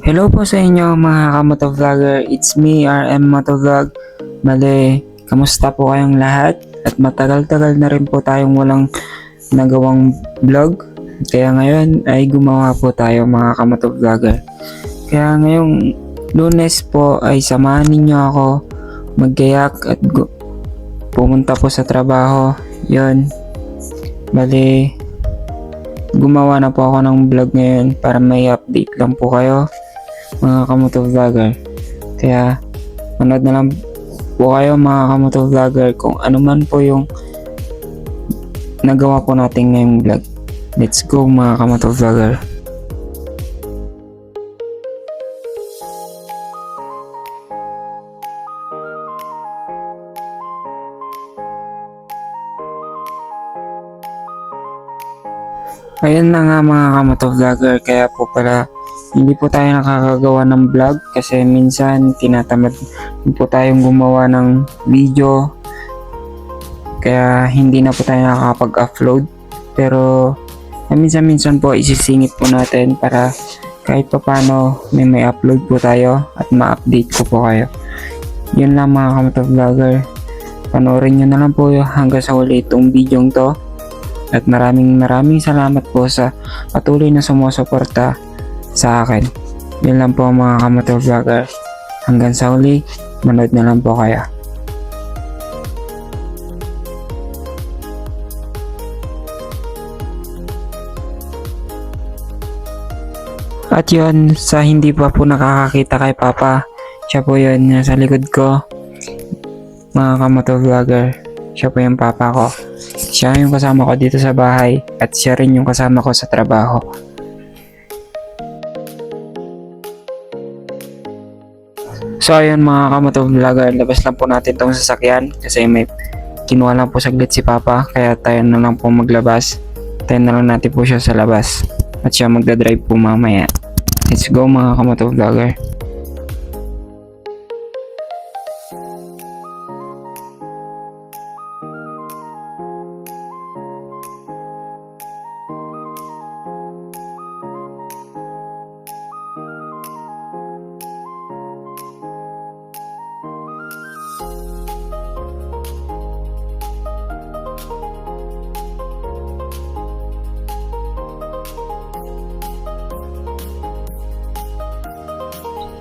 Hello po sa inyo mga kamotovlogger, it's me RM Motovlog. Bale, kamusta po kayong lahat? At matagal-tagal na rin po tayong walang nagawang vlog. Kaya ngayon ay gumawa po tayo mga kamotovlogger. Kaya ngayong Lunes po ay samahan ninyo ako maggayak at pumunta po sa trabaho. Yun, bale, gumawa na po ako ng vlog ngayon para may update lang po kayo mga kamotovlogger. Kaya manood na lang po kayo mga kamotovlogger kung ano man po yung nagawa po natin ngayong vlog. Let's go mga kamotovlogger. Ayun na nga mga kamotovlogger, kaya po pala hindi po tayo nakakagawa ng vlog kasi minsan tinatamad po tayong gumawa ng video, kaya hindi na po tayo nakakapag-upload. Pero minsan po isisingit po natin para kahit papano may upload po tayo at ma-update ko po kayo. Yun lang mga kamotovlogger, panoorin nyo na lang po hanggang sa huli itong video to. At maraming salamat po sa patuloy na sumusuporta sa akin. Yun lang po mga kamotovlogger. Hanggang sa huli, manood na lang po kayo. At yun, sa hindi pa po nakakakita kay Papa, siya po yun nasa likod ko. Mga kamotovlogger, siya po yung Papa ko. Siya yung kasama ko dito sa bahay at siya rin yung kasama ko sa trabaho. So ayun mga kamotovlogger, labas lang po natin tong sasakyan kasi may kinuha lang po saglit si Papa, kaya tayo na lang po maglabas. Tayo na lang natin po siya sa labas at siya magdadrive po mamaya. Let's go mga kamotovlogger.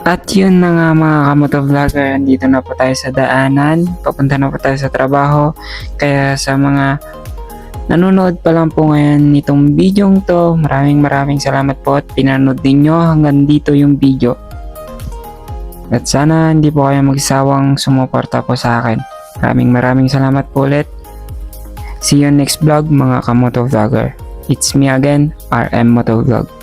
At yun na nga mga kamotovlogger, andito na po tayo sa daanan, papunta na po tayo sa trabaho. Kaya sa mga nanonood pa lang po ngayon nitong video to, maraming salamat po at pinanood ninyo hanggang dito yung video. At sana hindi po kayo magsawang sumuporta po sa akin. Maraming salamat po ulit. See you next vlog mga kamotovlogger. It's me again, RM Motovlog.